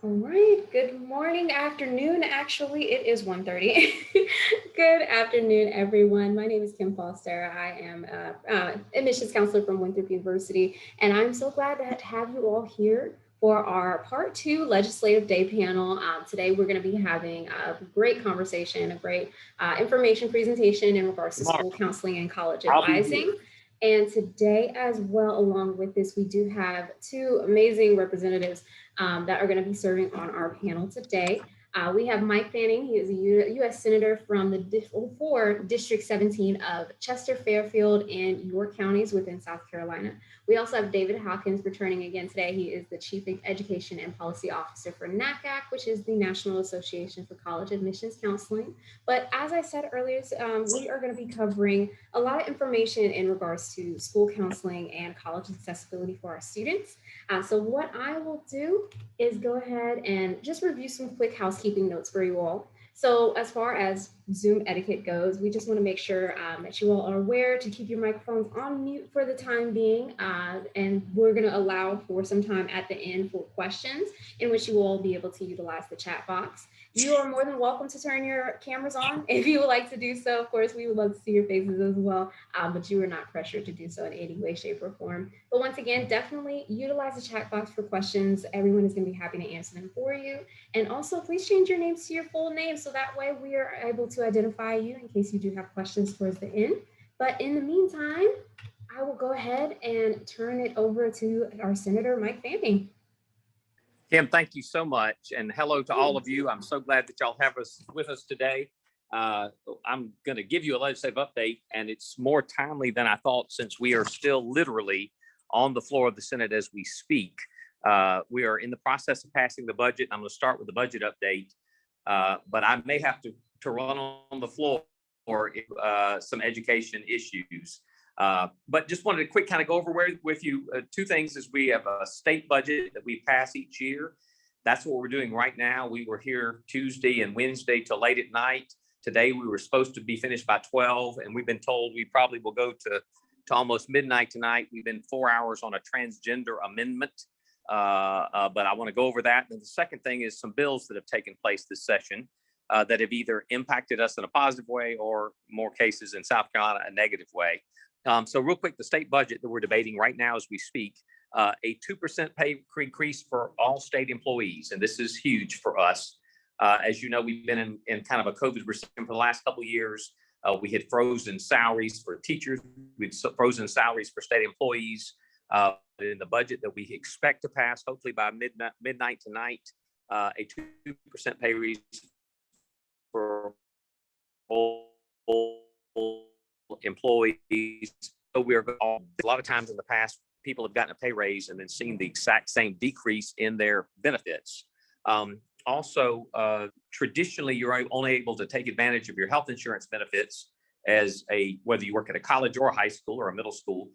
All right. Good morning, afternoon. Actually, it is 1:30. Good afternoon, everyone. My name is Kim Foster. I am admissions counselor from Winthrop University, and I'm so glad to have you all here for our part two legislative day panel. Today, we're going to be having a great conversation, a great information presentation in regards to Tomorrow, school counseling and college I'll be here. advising. And today, as well, along with this, we do have two amazing representatives that are going to be serving on our panel today. We have Mike Fanning. He is a U.S. Senator from for District 17 of Chester, Fairfield, and York counties within South Carolina. We also have David Hawkins returning again today. He is the Chief Education and Policy Officer for NACAC, which is the National Association for College Admissions Counseling. But as I said earlier, we are going to be covering a lot of information in regards to school counseling and college accessibility for our students. So what I will do is go ahead and just review some quick housekeeping notes for you all. So as far as Zoom etiquette goes, we just want to make sure that you all are aware to keep your microphones on mute for the time being. And we're going to allow for some time at the end for questions in which you will all be able to utilize the chat box. You are more than welcome to turn your cameras on if you would like to do so. Of course, we would love to see your faces as well, but you are not pressured to do so in any way, shape, or form. But once again, definitely utilize the chat box for questions. Everyone is going to be happy to answer them for you. And also, please change your names to your full name so that way we are able to identify you in case you do have questions towards the end. But in the meantime, I will go ahead and turn it over to our Senator Mike Fanning. Kim, thank you so much. And hello to all of you. I'm so glad that y'all have us with us today. I'm going to give you a legislative update, and it's more timely than I thought since we are still literally on the floor of the Senate as we speak. We are in the process of passing the budget. I'm going to start with the budget update, but I may have to run on the floor for some education issues. But just wanted to quick kind of go over with you two things. Is we have a state budget that we pass each year. That's what we're doing right now. We were here Tuesday and Wednesday till late at night. Today we were supposed to be finished by 12, and we've been told we probably will go to almost midnight tonight. We've been 4 hours on a transgender amendment, but I want to go over that. And the second thing is some bills that have taken place this session that have either impacted us in a positive way or, more cases in South Carolina, a negative way. So real quick, the state budget that we're debating right now as we speak, a 2% pay increase for all state employees. And this is huge for us. As you know, we've been in kind of a COVID recession for the last couple of years. We had frozen salaries for teachers. We'd frozen salaries for state employees. In the budget that we expect to pass, hopefully by midnight tonight, a 2% pay raise for all employees. So a lot of times in the past, people have gotten a pay raise and then seen the exact same decrease in their benefits. Also, traditionally, you're only able to take advantage of your health insurance benefits whether you work at a college or a high school or a middle school.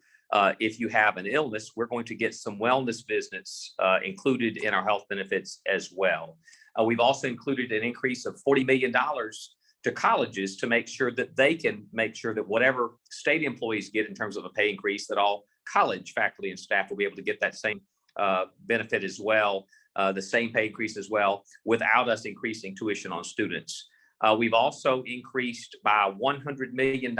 If you have an illness, we're going to get some wellness visits included in our health benefits as well. We've also included an increase of $40 million to colleges to make sure that they can make sure that whatever state employees get in terms of a pay increase, that all college faculty and staff will be able to get that same benefit as well, the same pay increase as well, without us increasing tuition on students. We've also increased by $100 million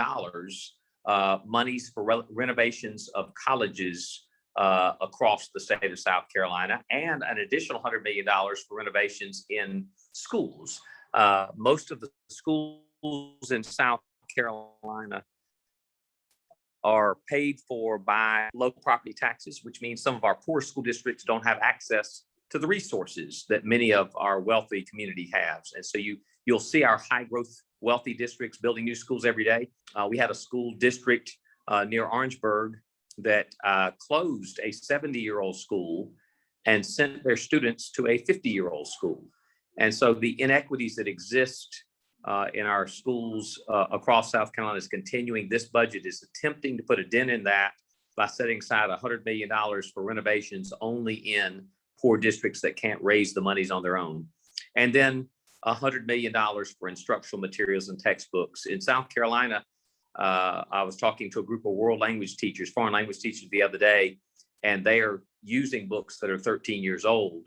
monies for renovations of colleges across the state of South Carolina, and an additional $100 million for renovations in schools. Most of the schools in South Carolina are paid for by local property taxes, which means some of our poor school districts don't have access to the resources that many of our wealthy community has. And so you'll see our high growth wealthy districts building new schools every day. We had a school district near Orangeburg that closed a 70-year-old school and sent their students to a 50-year-old school. And so the inequities that exist in our schools across South Carolina is continuing. This budget is attempting to put a dent in that by setting aside $100 million for renovations only in poor districts that can't raise the monies on their own. And then $100 million for instructional materials and textbooks. In South Carolina, I was talking to a group of world language teachers, foreign language teachers the other day, and they are using books that are 13 years old.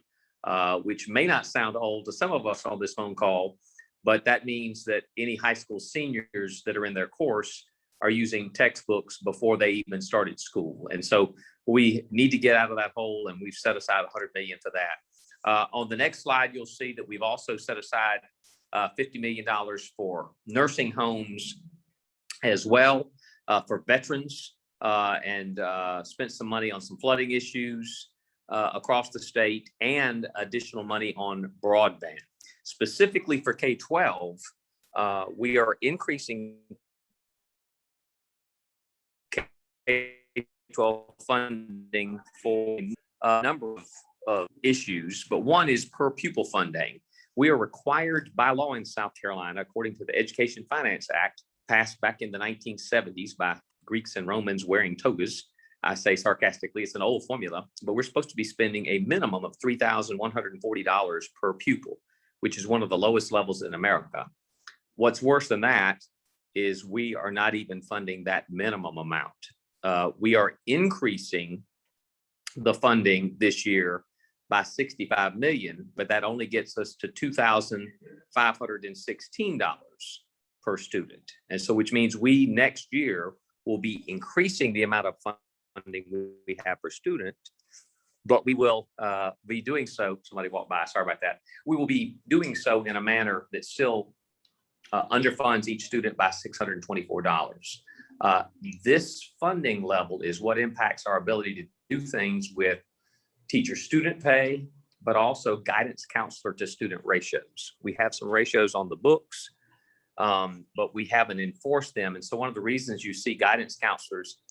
which may not sound old to some of us on this phone call, but that means that any high school seniors that are in their course are using textbooks before they even started school. And so we need to get out of that hole, and we've set aside $100 million for that. On the next slide, you'll see that we've also set aside $50 million for nursing homes as well, for veterans, and spent some money on some flooding issues across the state, and additional money on broadband. Specifically for K-12, we are increasing K-12 funding for a number of issues, but one is per pupil funding. We are required by law in South Carolina, according to the Education Finance Act, passed back in the 1970s by Greeks and Romans wearing togas. I say sarcastically, it's an old formula, but we're supposed to be spending a minimum of $3,140 per pupil, which is one of the lowest levels in America. What's worse than that is we are not even funding that minimum amount. We are increasing the funding this year by $65 million, but that only gets us to $2,516 per student. And so, which means we next year will be increasing the amount of funding we have per student, but we will be doing so. Somebody walked by, sorry about that. We will be doing so in a manner that still underfunds each student by $624. This funding level is what impacts our ability to do things with teacher student pay, but also guidance counselor to student ratios. We have some ratios on the books, but we haven't enforced them. And so one of the reasons you see guidance counselors,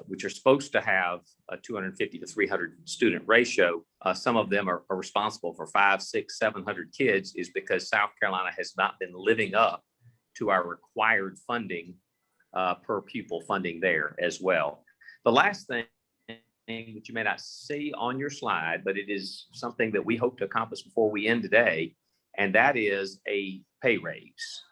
which are supposed to have a 250 to 300 student ratio, some of them are responsible for 500, 600, 700 kids, is because South Carolina has not been living up to our required funding, per pupil funding there as well. The last thing that you may not see on your slide, but it is something that we hope to accomplish before we end today, and that is a pay raise.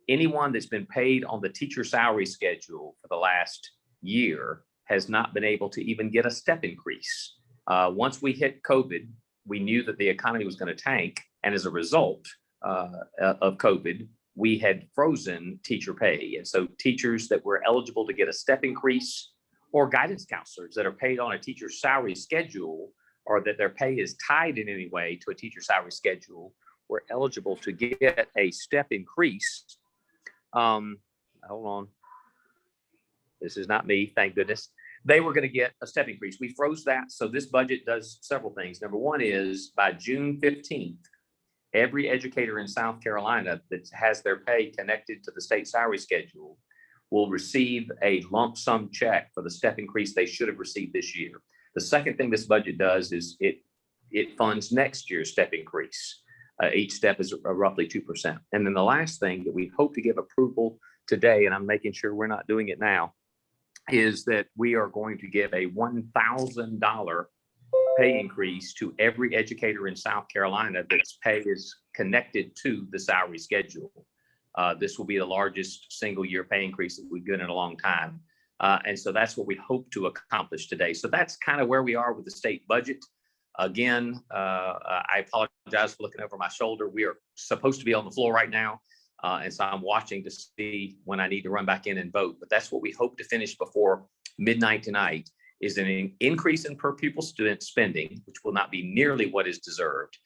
Anyone that's been paid on the teacher salary schedule for the last year has not been able to even get a step increase. Once we hit COVID, we knew that the economy was going to tank, and as a result of COVID, we had frozen teacher pay. And so teachers that were eligible to get a step increase, or guidance counselors that are paid on a teacher salary schedule, or that their pay is tied in any way to a teacher salary schedule, were eligible to get a step increase. Hold on. This is not me, thank goodness. They were going to get a step increase. We froze that. So this budget does several things. Number one is by June 15th, every educator in South Carolina that has their pay connected to the state salary schedule will receive a lump sum check for the step increase they should have received this year. The second thing this budget does is it funds next year's step increase. Each step is roughly 2%. And then the last thing that we hope to give approval today, and I'm making sure we're not doing it now, is that we are going to give a $1,000 pay increase to every educator in South Carolina that's pay is connected to the salary schedule. This will be the largest single year pay increase that we've done in a long time. And so that's what we hope to accomplish today. So that's kind of where we are with the state budget. Again, I apologize for looking over my shoulder. We are supposed to be on the floor right now. And so I'm watching to see when I need to run back in and vote. But that's what we hope to finish before midnight tonight, is an increase in per pupil student spending, which will not be nearly what is deserved,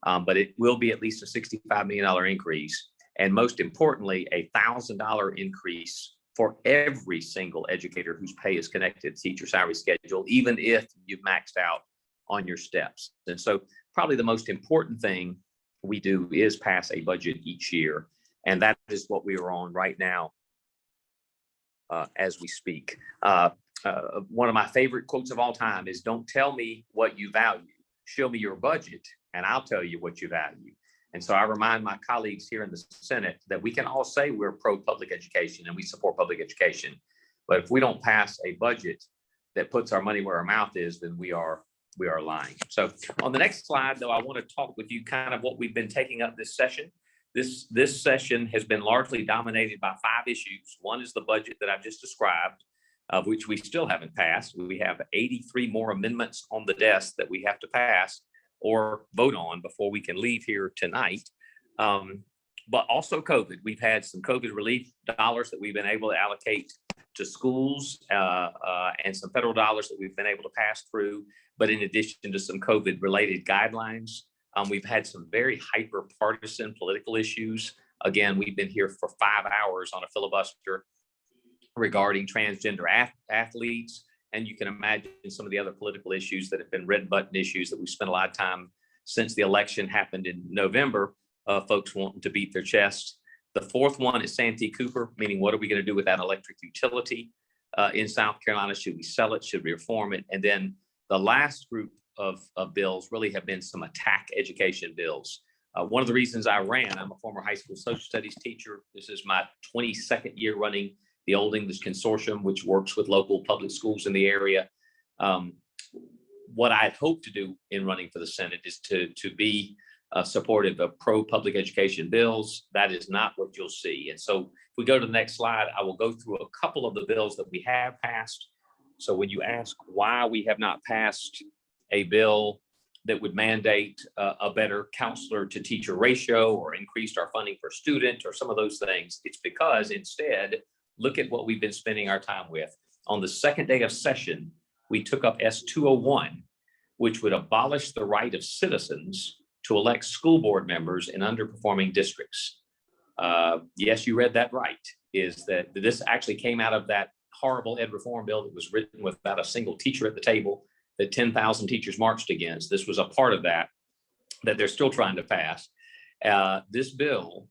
but it will be at least a $65 million increase. And most importantly, a $1,000 increase for every single educator whose pay is connected to teacher salary schedule, even if you've maxed out on your steps. And so probably the most important thing we do is pass a budget each year. And that is what we are on right now as we speak. One of my favorite quotes of all time is, "Don't tell me what you value, show me your budget and I'll tell you what you value." And so I remind my colleagues here in the Senate that we can all say we're pro public education and we support public education, but if we don't pass a budget that puts our money where our mouth is, then we are lying. So on the next slide, though, I want to talk with you kind of what we've been taking up this session. This session has been largely dominated by 5 issues. One is the budget that I've just described, of which we still haven't passed. We have 83 more amendments on the desk that we have to pass or vote on before we can leave here tonight. But also COVID. We've had some COVID relief dollars that we've been able to allocate to schools and some federal dollars that we've been able to pass through. But in addition to some COVID related guidelines, we've had some very hyper partisan political issues. Again, we've been here for 5 hours on a filibuster regarding transgender athletes. And you can imagine some of the other political issues that have been red button issues that we've spent a lot of time since the election happened in November, folks wanting to beat their chest. The fourth one is Santee Cooper, meaning what are we going to do with that electric utility in South Carolina? Should we sell it? Should we reform it? And then the last group of bills really have been some attack education bills. One of the reasons I ran, I'm a former high school social studies teacher. This is my 22nd year running the Old English Consortium, which works with local public schools in the area. What I'd hope to do in running for the Senate is to be supportive of pro-public education bills. That is not what you'll see. And so if we go to the next slide, I will go through a couple of the bills that we have passed. So when you ask why we have not passed a bill that would mandate a better counselor to teacher ratio or increased our funding per student or some of those things, it's because instead, look at what we've been spending our time with. On the second day of session, we took up S201, which would abolish the right of citizens to elect school board members in underperforming districts. Yes, you read that right, is that this actually came out of that horrible ed reform bill that was written without a single teacher at the table that 10,000 teachers marched against. This was a part of that they're still trying to pass. This bill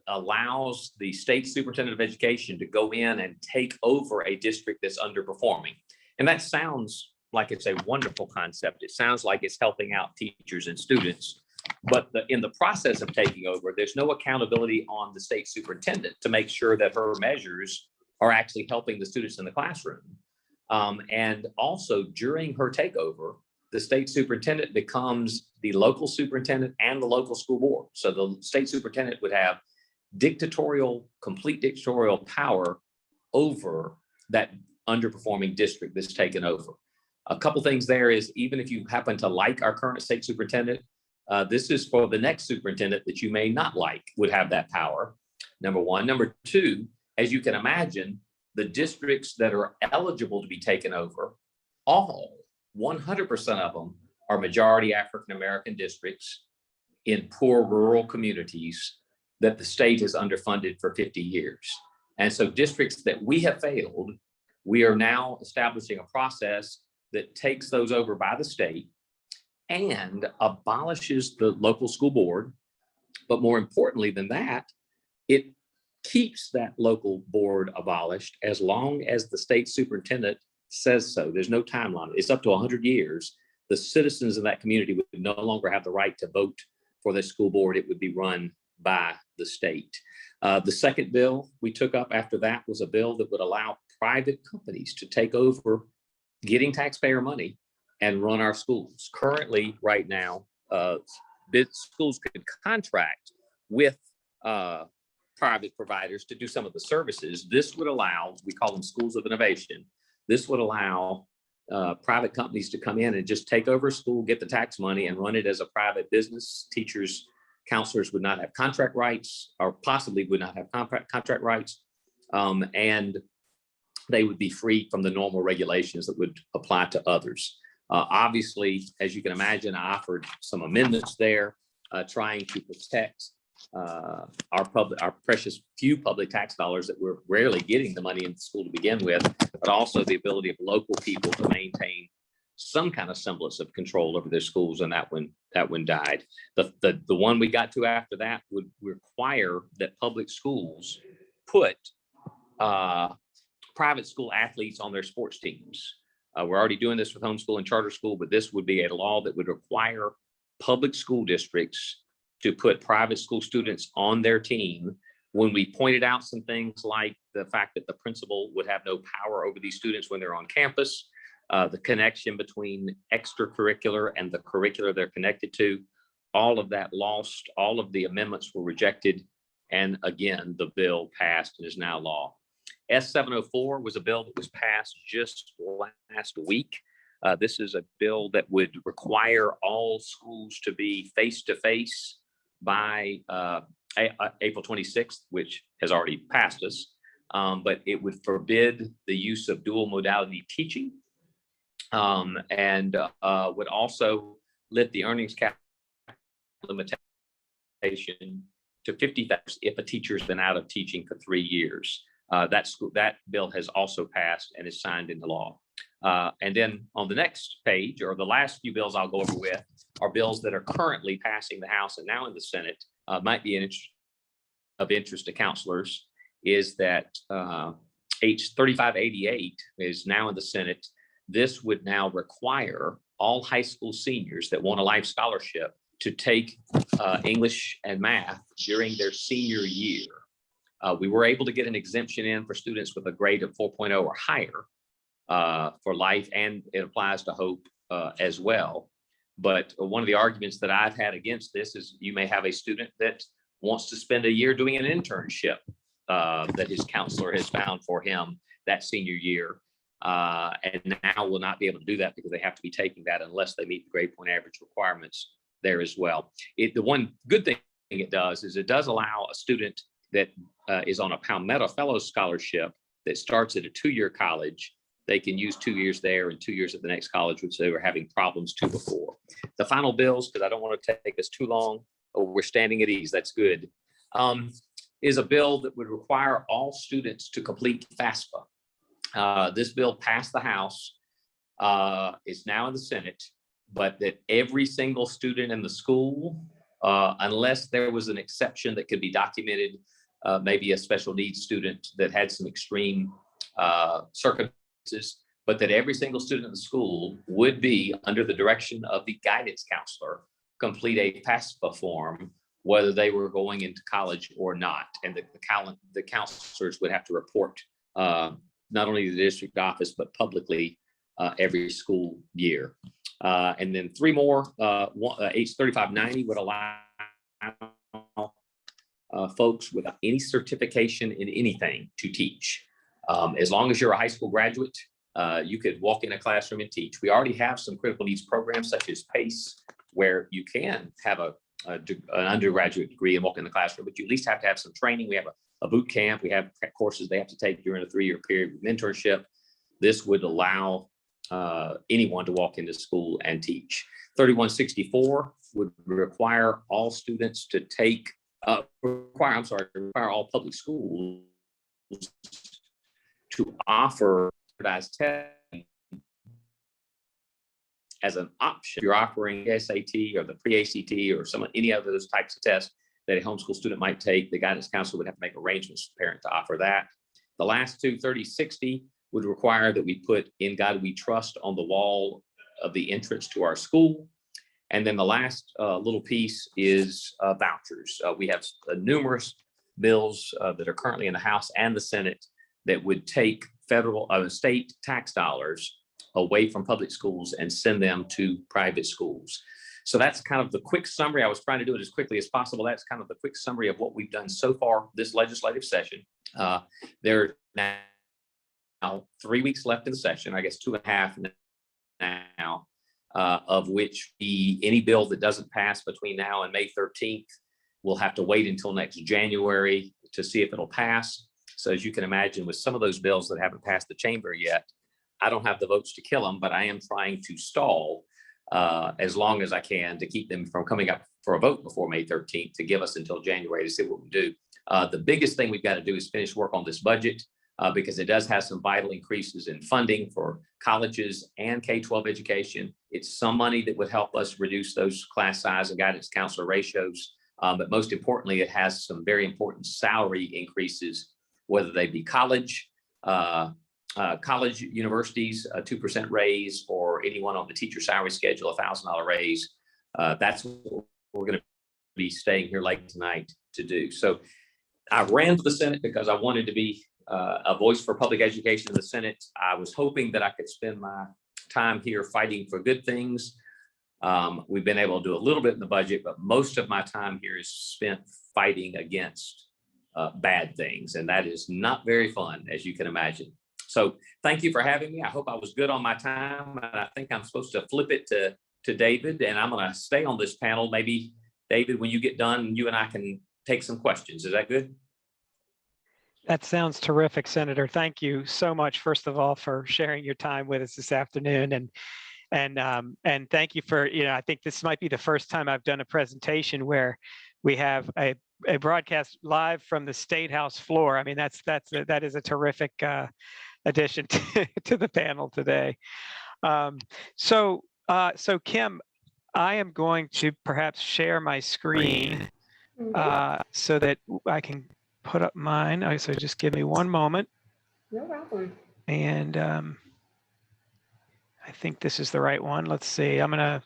allows the state superintendent of education to go in and take over a district that's underperforming. And that sounds like it's a wonderful concept. It sounds like it's helping out teachers and students. But in the process of taking over, there's no accountability on the state superintendent to make sure that her measures are actually helping the students in the classroom. And also during her takeover, the state superintendent becomes the local superintendent and the local school board. So the state superintendent would have complete dictatorial power over that underperforming district that's taken over. A couple things there is, even if you happen to like our current state superintendent, this is for the next superintendent that you may not like would have that power, number one. Number two, as you can imagine, the districts that are eligible to be taken over, all 100% of them are majority African-American districts in poor rural communities that the state has underfunded for 50 years. And so districts that we have failed, we are now establishing a process that takes those over by the state and abolishes the local school board. But more importantly than that, it keeps that local board abolished as long as the state superintendent says so. There's no timeline. It's up to 100 years. The citizens in that community would no longer have the right to vote for the school board. It would be run by the state. The second bill we took up after that was a bill that would allow private companies to take over getting taxpayer money and run our schools. Currently, right now, schools could contract with private providers to do some of the services. This would allow, we call them schools of innovation. This would allow private companies to come in and just take over a school, get the tax money and run it as a private business. Teachers, counselors would not have contract rights, or possibly would not have contract rights. And they would be free from the normal regulations that would apply to others. Obviously, as you can imagine, I offered some amendments there, trying to protect our precious few public tax dollars that we're rarely getting the money in the school to begin with, but also the ability of local people to maintain some kind of semblance of control over their schools, and that one died. The one we got to after that would require that public schools put private school athletes on their sports teams. We're already doing this with homeschool and charter school, but this would be a law that would require public school districts to put private school students on their team. When we pointed out some things like the fact that the principal would have no power over these students when they're on campus, the connection between extracurricular and the curricular they're connected to, all of that lost, all of the amendments were rejected. And again, the bill passed and is now law. S704 was a bill that was passed just last week. This is a bill that would require all schools to be face-to-face by April 26th, which has already passed us. But it would forbid the use of dual modality teaching, and would also lift the earnings cap limitation to 50,000 if a teacher's been out of teaching for 3 years. That bill has also passed and is signed into law. And then on the next page, or the last few bills I'll go over with, are bills that are currently passing the House and now in the Senate. Might be of interest to counselors is that H 3588 is now in the Senate. This would now require all high school seniors that want a life scholarship to take English and math during their senior year. We were able to get an exemption in for students with a grade of 4.0 or higher for life, and it applies to Hope as well. But one of the arguments that I've had against this is you may have a student that wants to spend a year doing an internship that his counselor has found for him that senior year, and now will not be able to do that because they have to be taking that unless they meet the grade point average requirements there as well. The one good thing it does is it does allow a student that is on a Palmetto Fellows Scholarship that starts at a 2-year college. They can use 2 years there and 2 years at the next college, which they were having problems to before. The final bills, because I don't want to take us too long. Oh, we're standing at ease. That's good. Is a bill that would require all students to complete FAFSA. This bill passed the House. It's now in the Senate, but that every single student in the school, unless there was an exception that could be documented, maybe a special needs student that had some extreme circumstances, but that every single student in the school would be under the direction of the guidance counselor, complete a FAFSA form, whether they were going into college or not. And the counselors would have to report not only to the district office, but publicly every school year. And then 3 more, H 3590 would allow folks without any certification in anything to teach. As long as you're a high school graduate, you could walk in a classroom and teach. We already have some critical needs programs such as PACE, where you can have an undergraduate degree and walk in the classroom, but you at least have to have some training. We have a boot camp. We have courses they have to take during a 3-year period with mentorship. This would allow anyone to walk into school and teach. 3164 would require all students to take, require all public schools to offer standardized testing as an option. If you're offering SAT or the pre-ACT or any of those types of tests that a homeschool student might take, the guidance counselor would have to make arrangements with the parent to offer that. The last two, 3060, would require that we put "In God We Trust" on the wall of the entrance to our school. And then the last little piece is vouchers. We have numerous bills that are currently in the House and the Senate that would take federal state tax dollars away from public schools and send them to private schools. So that's kind of the quick summary. I was trying to do it as quickly as possible. That's kind of the quick summary of what we've done so far this legislative session. There are now 3 weeks left in the session, I guess 2.5 now, of which any bill that doesn't pass between now and May 13th will have to wait until next January to see if it'll pass. So as you can imagine, with some of those bills that haven't passed the chamber yet, I don't have the votes to kill them, but I am trying to stall as long as I can to keep them from coming up for a vote before May 13th, to give us until January to see what we do. The biggest thing we've got to do is finish work on this budget because it does have some vital increases in funding for colleges and K-12 education. It's some money that would help us reduce those class size and guidance counselor ratios. But most importantly, it has some very important salary increases, whether they be college universities, a 2% raise, or anyone on the teacher salary schedule, a $1,000 raise. That's what we're going to be staying here late tonight to do. So I ran for the Senate because I wanted to be a voice for public education in the Senate. I was hoping that I could spend my time here fighting for good things. We've been able to do a little bit in the budget, but most of my time here is spent fighting against bad things, and that is not very fun, as you can imagine. So thank you for having me. I hope I was good on my time. And I think I'm supposed to flip it to David, and I'm going to stay on this panel. Maybe, David, when you get done, you and I can take some questions. Is that good? That sounds terrific, Senator. Thank you so much, first of all, for sharing your time with us this afternoon, and thank you for, I think this might be the first time I've done a presentation where we have a broadcast live from the State House floor. I mean, that is a terrific addition to the panel today. So Kim, I am going to perhaps share my screen so that I can put up mine. So just give me one moment. No problem. And I think this is the right one. Let's see. I'm gonna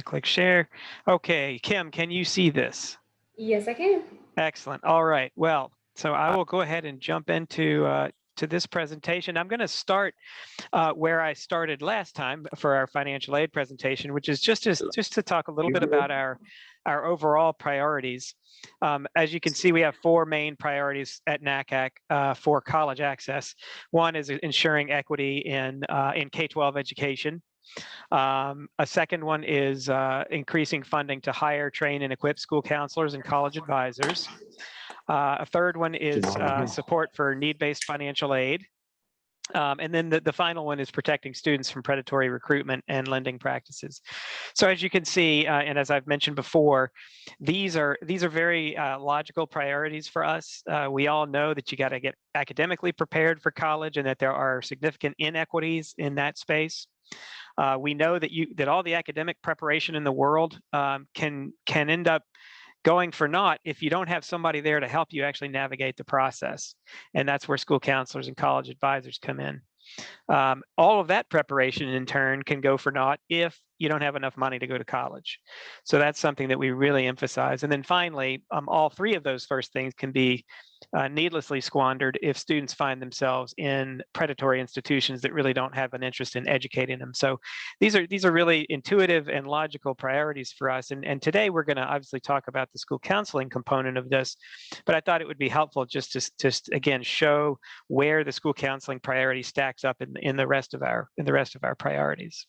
click share. Okay, Kim, can you see this? Yes, I can. Excellent. All right. Well, so I will go ahead and jump into to this presentation. I'm going to start where I started last time for our financial aid presentation, which is just to talk a little bit about our overall priorities. As you can see, we have four main priorities at NACAC for college access. One is ensuring equity in K-12 education. A second one is increasing funding to hire, train, and equip school counselors and college advisors. A third one is support for need-based financial aid. And then the final one is protecting students from predatory recruitment and lending practices. So as you can see, and as I've mentioned before, these are very logical priorities for us. We all know that you got to get academically prepared for college and that there are significant inequities in that space. We know that all the academic preparation in the world can end up going for naught if you don't have somebody there to help you actually navigate the process. And that's where school counselors and college advisors come in. All of that preparation in turn can go for naught if you don't have enough money to go to college. So that's something that we really emphasize. And then finally, all three of those first things can be needlessly squandered if students find themselves in predatory institutions that really don't have an interest in educating them. So these are really intuitive and logical priorities for us. And today we're going to obviously talk about the school counseling component of this, but I thought it would be helpful just to again show where the school counseling priority stacks up in the rest of our priorities.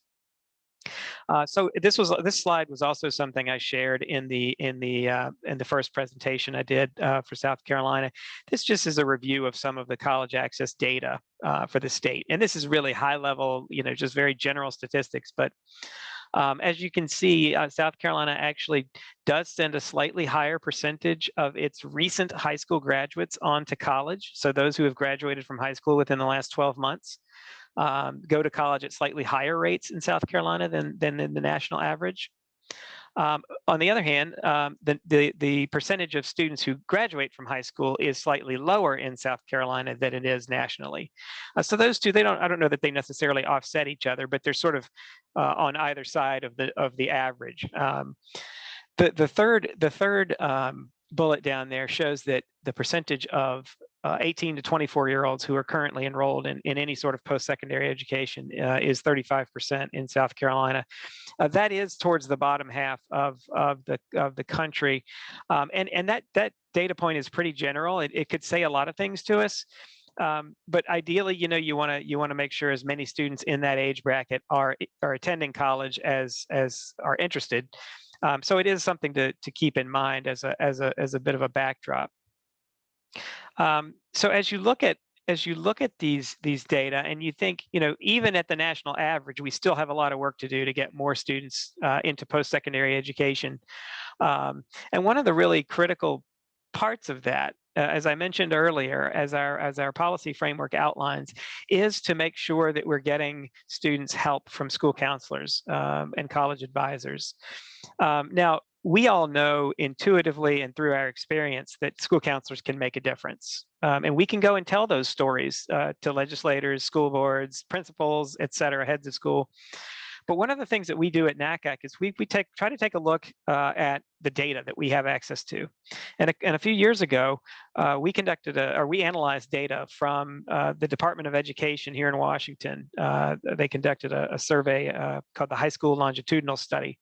So this slide was also something I shared in the first presentation I did for South Carolina. This just is a review of some of the college access data for the state, and this is really high level, just very general statistics. But as you can see, South Carolina actually does send a slightly higher percentage of its recent high school graduates on to college. So those who have graduated from high school within the last 12 months. Go to college at slightly higher rates in South Carolina than in the national average. On the other hand, the percentage of students who graduate from high school is slightly lower in South Carolina than it is nationally. So those two, I don't know that they necessarily offset each other, but they're sort of on either side of the average. The third bullet down there shows that the percentage of 18 to 24-year-olds who are currently enrolled in any sort of post-secondary education is 35% in South Carolina. That is towards the bottom half of the country, and that data point is pretty general. It could say a lot of things to us. But ideally, you want to make sure as many students in that age bracket are attending college as are interested. So it is something to keep in mind as a bit of a backdrop. So as you look at these data, and you think, even at the national average, we still have a lot of work to do to get more students into post-secondary education. And one of the really critical parts of that, as I mentioned earlier, as our policy framework outlines, is to make sure that we're getting students help from school counselors and college advisors. Now, we all know intuitively and through our experience that school counselors can make a difference. And we can go and tell those stories to legislators, school boards, principals, et cetera, heads of school. But one of the things that we do at NACAC is we try to take a look at the data that we have access to. And a few years ago, we analyzed data from the Department of Education here in Washington. They conducted a survey called the High School Longitudinal Study.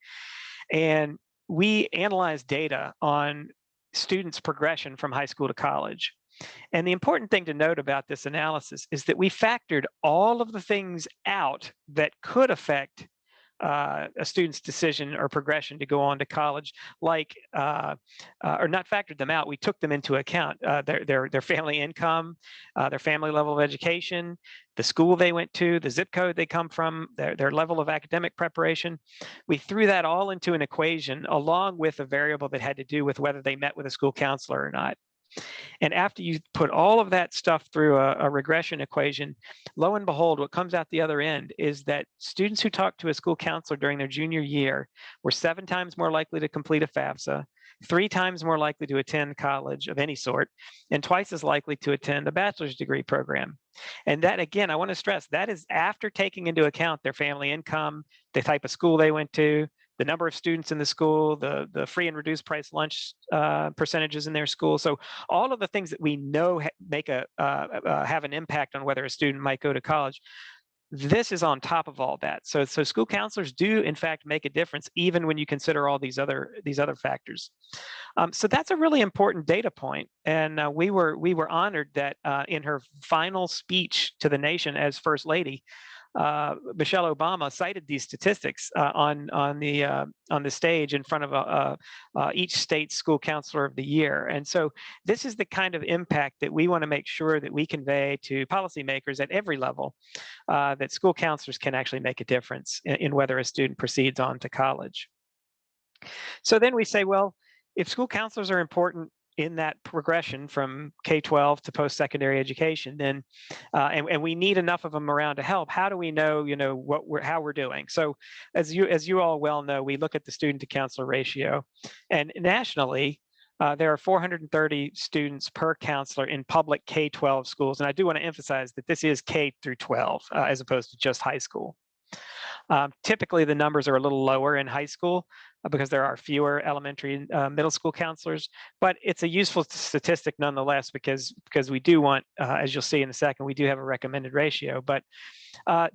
And we analyzed data on students' progression from high school to college. And the important thing to note about this analysis is that we factored all of the things out that could affect a student's decision or progression to go on to college, like, or not factored them out, we took them into account, their family income, their family level of education, the school they went to, the zip code they come from, their level of academic preparation. We threw that all into an equation along with a variable that had to do with whether they met with a school counselor or not. And after you put all of that stuff through a regression equation, lo and behold, what comes out the other end is that students who talked to a school counselor during their junior year were 7 times more likely to complete a FAFSA, 3 times more likely to attend college of any sort, and twice as likely to attend a bachelor's degree program. And that, again, I want to stress, that is after taking into account their family income, the type of school they went to, the number of students in the school, the free and reduced price lunch percentages in their school. So all of the things that we know have an impact on whether a student might go to college. This is on top of all that. So school counselors do in fact make a difference, even when you consider all these other factors. So that's a really important data point, and we were honored that in her final speech to the nation as First Lady, Michelle Obama cited these statistics on the stage in front of each state school counselor of the year. And so this is the kind of impact that we want to make sure that we convey to policymakers at every level, that school counselors can actually make a difference in whether a student proceeds on to college. So then we say, well, if school counselors are important in that progression from K-12 to post-secondary education, then and we need enough of them around to help. How do we know, how we're doing? So, as you all well know, we look at the student to counselor ratio, and nationally, there are 430 students per counselor in public K-12 schools, and I do want to emphasize that this is K through 12 as opposed to just high school. Typically, the numbers are a little lower in high school because there are fewer elementary and middle school counselors, but it's a useful statistic nonetheless because we do want, as you'll see in a second, we do have a recommended ratio, but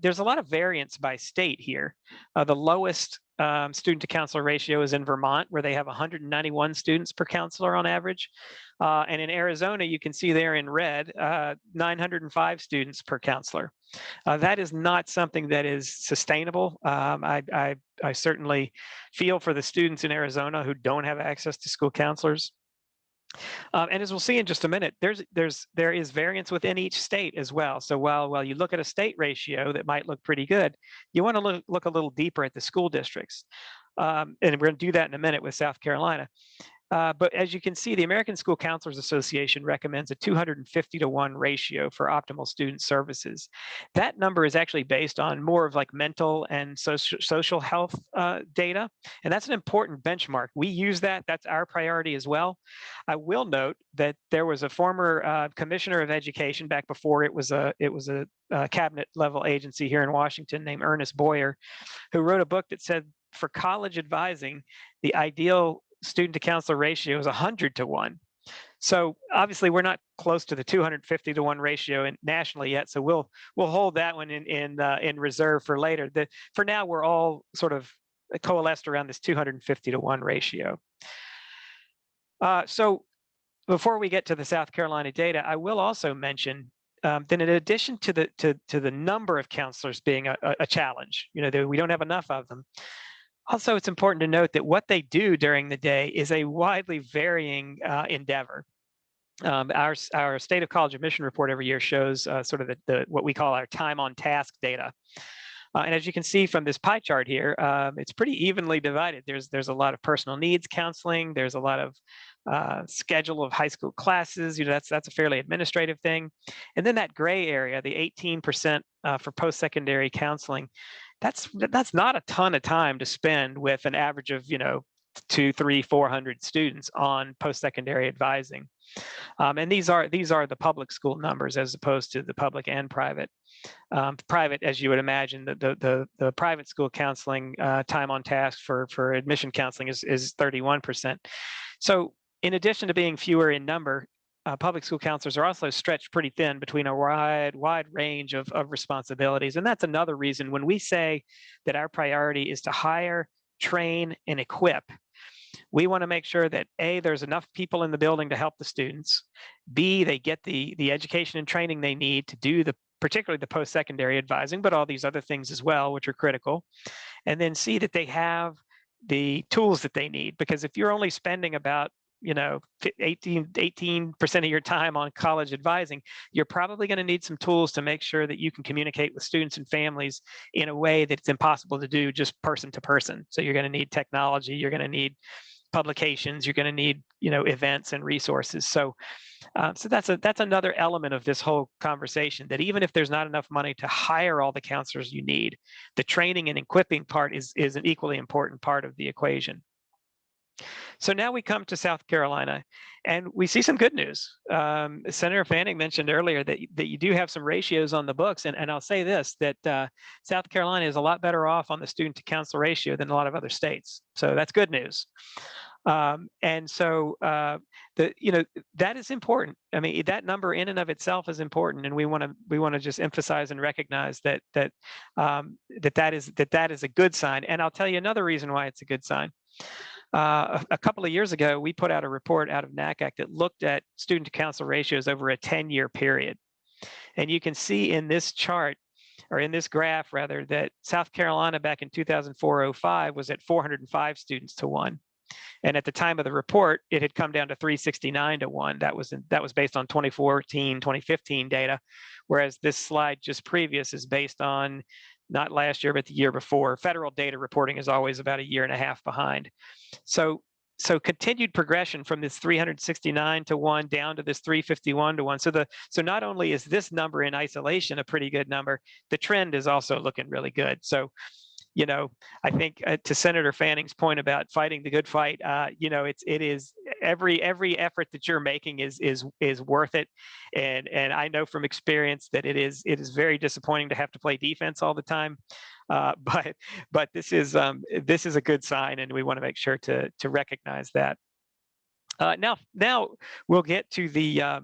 there's a lot of variance by state here. The lowest student to counselor ratio is in Vermont, where they have 191 students per counselor on average. And in Arizona, you can see there in red, 905 students per counselor. That is not something that is sustainable. I certainly feel for the students in Arizona who don't have access to school counselors. And as we'll see in just a minute, there is variance within each state as well. So while you look at a state ratio that might look pretty good, you want to look a little deeper at the school districts. And we're going to do that in a minute with South Carolina. But as you can see, the American School Counselors Association recommends a 250-to-1 ratio for optimal student services. That number is actually based on more of like mental and social health data, and that's an important benchmark. We use that. That's our priority as well. I will note that there was a former commissioner of education back before it was a cabinet level agency here in Washington named Ernest Boyer, who wrote a book that said for college advising, the ideal student to counselor ratio is 100-to-1. So obviously we're not close to the 250-to-1 ratio nationally yet. So we'll hold that one in reserve for later. For now, we're all sort of coalesced around this 250-to-1 ratio. So before we get to the South Carolina data, I will also mention that in addition to the number of counselors being a challenge, we don't have enough of them. Also, it's important to note that what they do during the day is a widely varying endeavor. Our State of College Admission report every year shows sort of what we call our time on task data. And as you can see from this pie chart here, it's pretty evenly divided. There's a lot of personal needs counseling. There's a lot of schedule of high school classes. That's a fairly administrative thing. And then that gray area, the 18% for post-secondary counseling, that's not a ton of time to spend with an average of 200, 300, 400 students on post-secondary advising. And these are the public school numbers as opposed to the public and private. Private, as you would imagine, the private school counseling time on task for admission counseling is 31%. So in addition to being fewer in number, public school counselors are also stretched pretty thin between a wide range of responsibilities. And that's another reason when we say that our priority is to hire, train, and equip, we want to make sure that A, there's enough people in the building to help the students. B, they get the education and training they need to do particularly the post-secondary advising, but all these other things as well, which are critical. And then C, that they have the tools that they need. Because if you're only spending about 18% of your time on college advising, you're probably going to need some tools to make sure that you can communicate with students and families in a way that's impossible to do just person to person. So you're going to need technology, you're going to need publications, you're going to need events and resources. So that's another element of this whole conversation, that even if there's not enough money to hire all the counselors you need, the training and equipping part is an equally important part of the equation. So now we come to South Carolina, and we see some good news. Senator Fanning mentioned earlier that you do have some ratios on the books, and I'll say this, that South Carolina is a lot better off on the student to counselor ratio than a lot of other states. So that's good news. And so that is important. I mean, that number in and of itself is important, and we want to just emphasize and recognize that is a good sign. And I'll tell you another reason why it's a good sign. A couple of years ago, we put out a report out of NACAC that looked at student to counselor ratios over a 10-year period. And you can see in this chart, or in this graph rather, that South Carolina back in 2004-05 was at 405 students to 1. And at the time of the report, it had come down to 369 to 1. That was based on 2014, 2015 data, whereas this slide just previous is based on not last year, but the year before. Federal data reporting is always about a year and a half behind. So continued progression from this 369 to 1 down to this 351 to 1. So not only is this number in isolation a pretty good number, the trend is also looking really good. So I think to Senator Fanning's point about fighting the good fight, it is every effort that you're making is worth it, and I know from experience that it is very disappointing to have to play defense all the time, but this is a good sign, and we want to make sure to recognize that. Now we'll get to the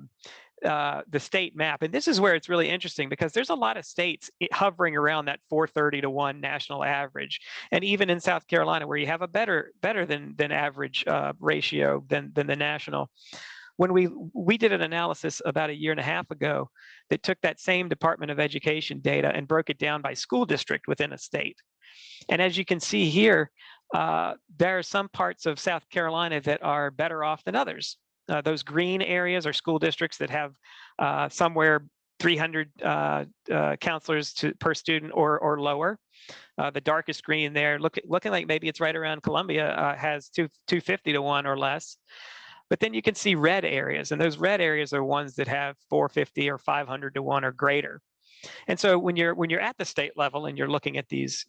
state map. And this is where it's really interesting, because there's a lot of states hovering around that 430 to 1 national average. And even in South Carolina, where you have a better than average ratio than the national. When we did an analysis about a year and a half ago that took that same Department of Education data and broke it down by school district within a state. And as you can see here, there are some parts of South Carolina that are better off than others. Those green areas are school districts that have somewhere 300 counselors per student or lower. The darkest green there, looking like maybe it's right around Columbia, has 250 to 1 or less. But then you can see red areas, and those red areas are ones that have 450 or 500 to 1 or greater. And so when you're at the state level and you're looking at these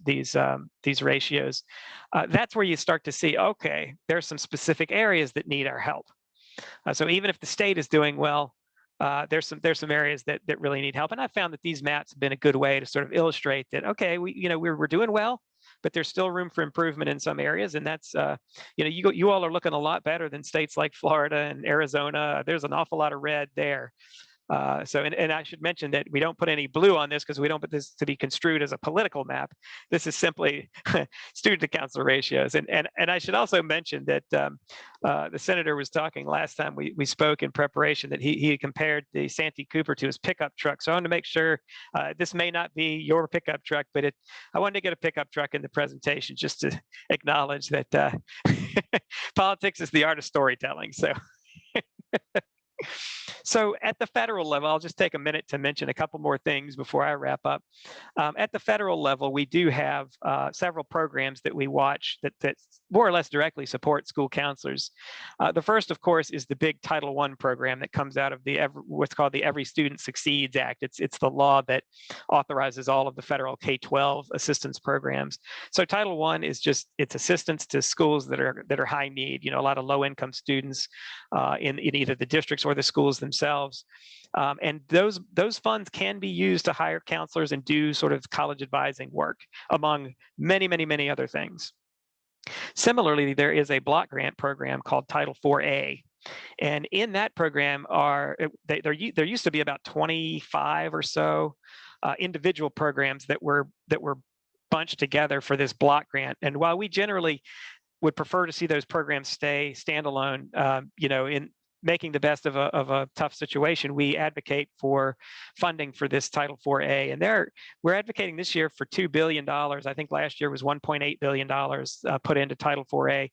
ratios, that's where you start to see, okay, there's some specific areas that need our help. So even if the state is doing well, there's some areas that really need help. And I found that these maps have been a good way to sort of illustrate that, okay, we're doing well, but there's still room for improvement in some areas. And that's, you all are looking a lot better than states like Florida and Arizona. There's an awful lot of red there. And I should mention that we don't put any blue on this because we don't put this to be construed as a political map. This is simply student to counselor ratios. And I should also mention that the senator was talking last time we spoke in preparation that he compared the Santee Cooper to his pickup truck. So I wanted to make sure this may not be your pickup truck, but I wanted to get a pickup truck in the presentation just to acknowledge that politics is the art of storytelling. So at the federal level, I'll just take a minute to mention a couple more things before I wrap up. At the federal level, we do have several programs that we watch that more or less directly support school counselors. The first, of course, is the big Title I program that comes out of what's called the Every Student Succeeds Act. It's the law that authorizes all of the federal K-12 assistance programs. So Title I is it's assistance to schools that are high need. A lot of low-income students in either the districts or the schools themselves. And those funds can be used to hire counselors and do sort of college advising work, among many, many, many other things. Similarly, there is a block grant program called Title IV-A. And in that program there used to be about 25 or so individual programs that were bunched together for this block grant. And while we generally would prefer to see those programs stay standalone, in making the best of a tough situation, we advocate for funding for this Title IV-A. And we're advocating this year for $2 billion. I think last year was $1.8 billion put into Title IV-A.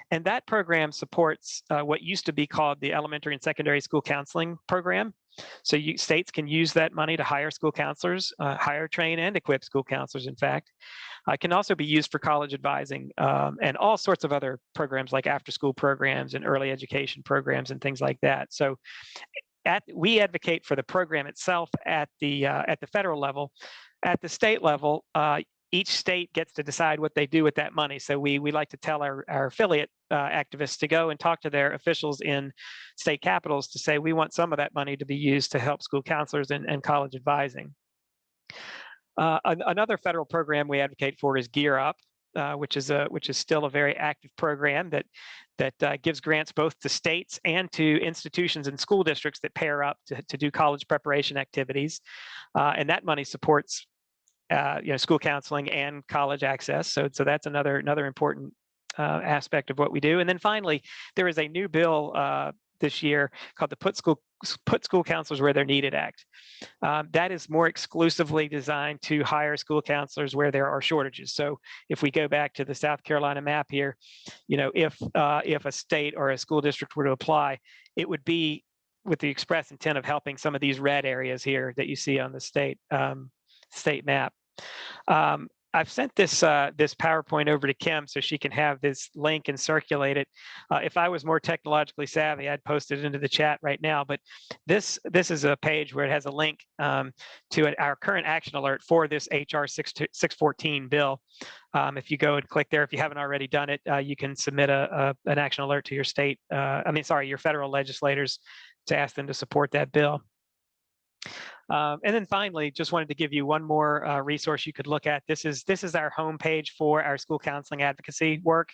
And that program supports what used to be called the Elementary and Secondary School Counseling Program. So states can use that money to hire school counselors, hire, train, and equip school counselors, in fact. It can also be used for college advising and all sorts of other programs like after-school programs and early education programs and things like that. So we advocate for the program itself at the federal level. At the state level, each state gets to decide what they do with that money. So we like to tell our affiliate activists to go and talk to their officials in state capitals to say, we want some of that money to be used to help school counselors and college advising. Another federal program we advocate for is Gear Up, which is still a very active program that gives grants both to states and to institutions and school districts that pair up to do college preparation activities. And that money supports school counseling and college access. So that's another important aspect of what we do. And then finally, there is a new bill this year called the Put School Counselors Where They're Needed Act. That is more exclusively designed to hire school counselors where there are shortages. So if we go back to the South Carolina map here, if a state or a school district were to apply, it would be with the express intent of helping some of these red areas here that you see on the state map. I've sent this PowerPoint over to Kim so she can have this link and circulate it. If I was more technologically savvy, I'd post it into the chat right now. But this is a page where it has a link to our current action alert for this HR 614 bill. If you go and click there, if you haven't already done it, you can submit an action alert to your your federal legislators to ask them to support that bill. And then finally, just wanted to give you one more resource you could look at. This is our homepage for our school counseling advocacy work.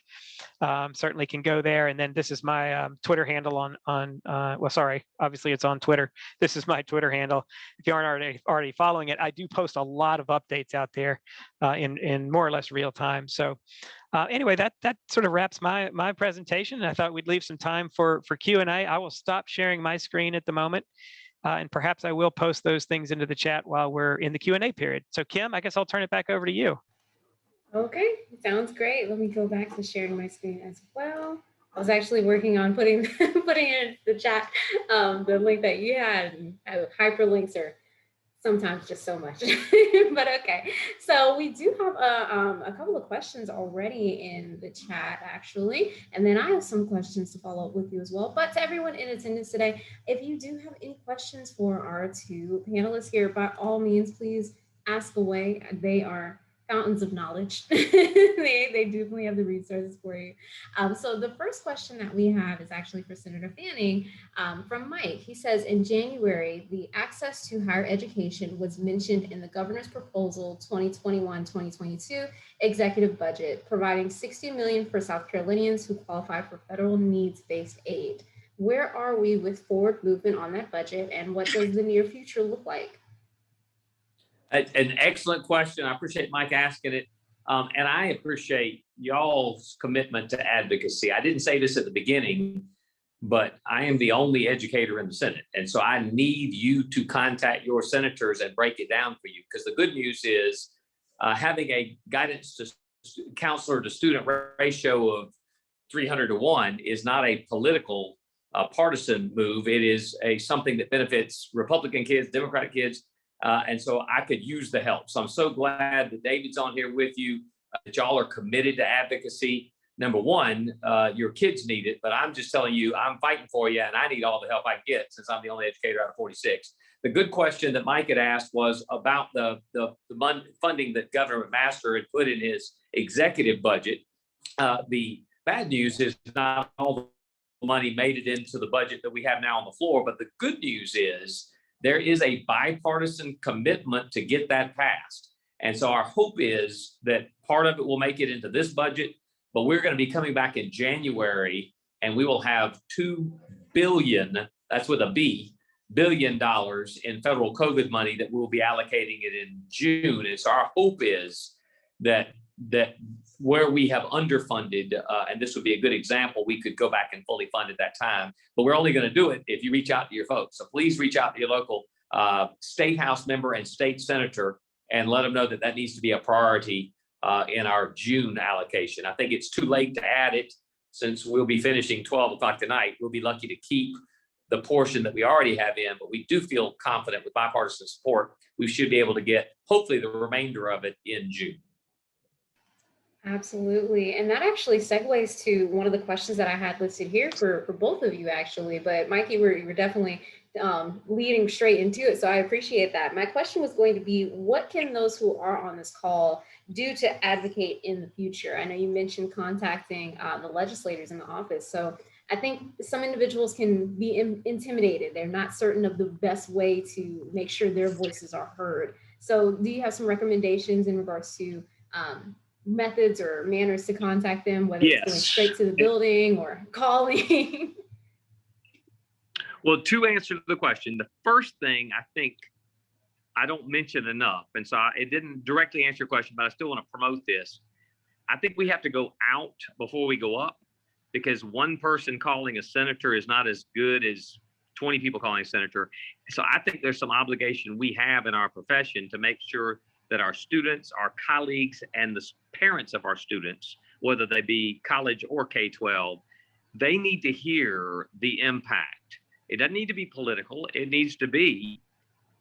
Certainly can go there. And then this is my Twitter handle obviously it's on Twitter. This is my Twitter handle. If you aren't already following it, I do post a lot of updates out there in more or less real time. So anyway, that sort of wraps my presentation. I thought we'd leave some time for Q&A. I will stop sharing my screen at the moment. And perhaps I will post those things into the chat while we're in the Q&A period. So Kim, I guess I'll turn it back over to you. Okay, sounds great. Let me go back to sharing my screen as well. I was actually working on putting in the chat the link that you had. Hyperlinks are sometimes just so much, but okay. So we do have a couple of questions already in the chat, actually, and then I have some questions to follow up with you as well. But to everyone in attendance today, if you do have any questions for our two panelists here, by all means, please ask away. They are fountains of knowledge. They definitely have the resources for you. So the first question that we have is actually for Senator Fanning from Mike. He says, in January, the access to higher education was mentioned in the governor's proposal 2021-2022 executive budget, providing $60 million for South Carolinians who qualify for federal needs-based aid. Where are we with forward movement on that budget, and what does the near future look like? An excellent question. I appreciate Mike asking it. And I appreciate y'all's commitment to advocacy. I didn't say this at the beginning, but I am the only educator in the Senate. And so I need you to contact your senators and break it down for you. Because the good news is having a guidance to counselor to student ratio of 300-to-1 is not a political partisan move. It is something that benefits Republican kids, Democratic kids. And so I could use the help. So I'm so glad that David's on here with you, that y'all are committed to advocacy. Number one, your kids need it, but I'm just telling you, I'm fighting for you and I need all the help I get since I'm the only educator out of 46. The good question that Mike had asked was about the funding that Governor McMaster had put in his executive budget. The bad news is not all the money made it into the budget that we have now on the floor, but the good news is there is a bipartisan commitment to get that passed. And so our hope is that part of it will make it into this budget, but we're going to be coming back in January and we will have $2 billion, that's with a B, $billion in federal COVID money that we'll be allocating it in June. And so our hope is that where we have underfunded, and this would be a good example, we could go back and fully fund at that time, but we're only going to do it if you reach out to your folks. So please reach out to your local state house member and state senator and let them know that that needs to be a priority in our June allocation. I think it's too late to add it since we'll be finishing 12 o'clock tonight. We'll be lucky to keep the portion that we already have in, but we do feel confident with bipartisan support, we should be able to get hopefully the remainder of it in June. Absolutely. And that actually segues to one of the questions that I had listed here for both of you, actually. But Mikey, you were definitely leading straight into it. So I appreciate that. My question was going to be, what can those who are on this call do to advocate in the future? I know you mentioned contacting the legislators in the office. So I think some individuals can be intimidated. They're not certain of the best way to make sure their voices are heard. So do you have some recommendations in regards to methods or manners to contact them, whether it's going straight to the building or calling? Well, to answer the question, the first thing I think I don't mention enough, and so it didn't directly answer your question, but I still want to promote this. I think we have to go out before we go up, because one person calling a senator is not as good as 20 people calling a senator. So I think there's some obligation we have in our profession to make sure that our students, our colleagues, and the parents of our students, whether they be college or K-12, they need to hear the impact. It doesn't need to be political. It needs to be,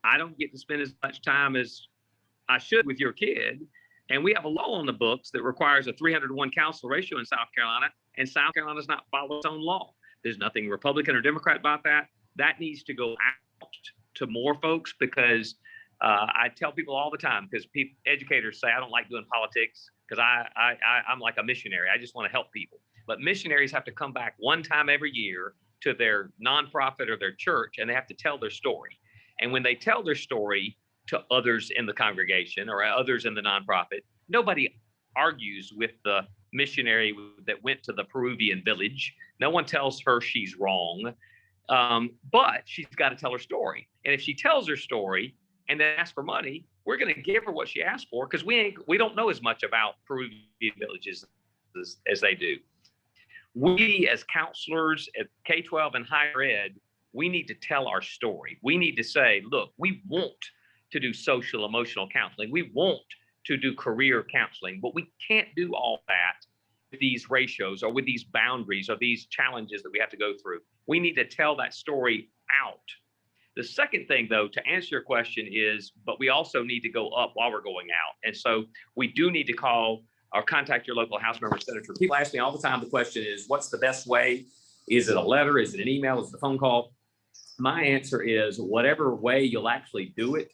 I don't get to spend as much time as I should with your kid. And we have a law on the books that requires a 300-to-1 council ratio in South Carolina, and South Carolina does not follow its own law. There's nothing Republican or Democrat about that. That needs to go out to more folks, because I tell people all the time, because educators say I don't like doing politics because I'm like a missionary. I just want to help people. But missionaries have to come back one time every year to their nonprofit or their church, and they have to tell their story. And when they tell their story to others in the congregation or others in the nonprofit, nobody argues with the missionary that went to the Peruvian village. No one tells her she's wrong, but she's got to tell her story. And if she tells her story and then asks for money, we're going to give her what she asked for, because we don't know as much about Peruvian villages as they do. We as counselors at K-12 and higher ed, we need to tell our story. We need to say, look, we want to do social emotional counseling. We want to do career counseling, but we can't do all that with these ratios or with these boundaries or these challenges that we have to go through. We need to tell that story out. The second thing, though, to answer your question is, but we also need to go up while we're going out. And so we do need to call or contact your local House member, senator. People ask me all the time, the question is, what's the best way? Is it a letter? Is it an email? Is it a phone call? My answer is, whatever way you'll actually do it,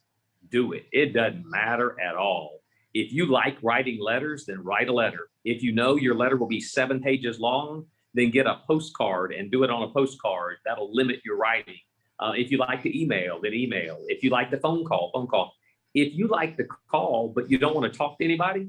do it. It doesn't matter at all. If you like writing letters, then write a letter. If you know your letter will be 7 pages long, then get a postcard and do it on a postcard. That'll limit your writing. If you like to email, then email. If you like the phone call, phone call. If you like the call, but you don't want to talk to anybody,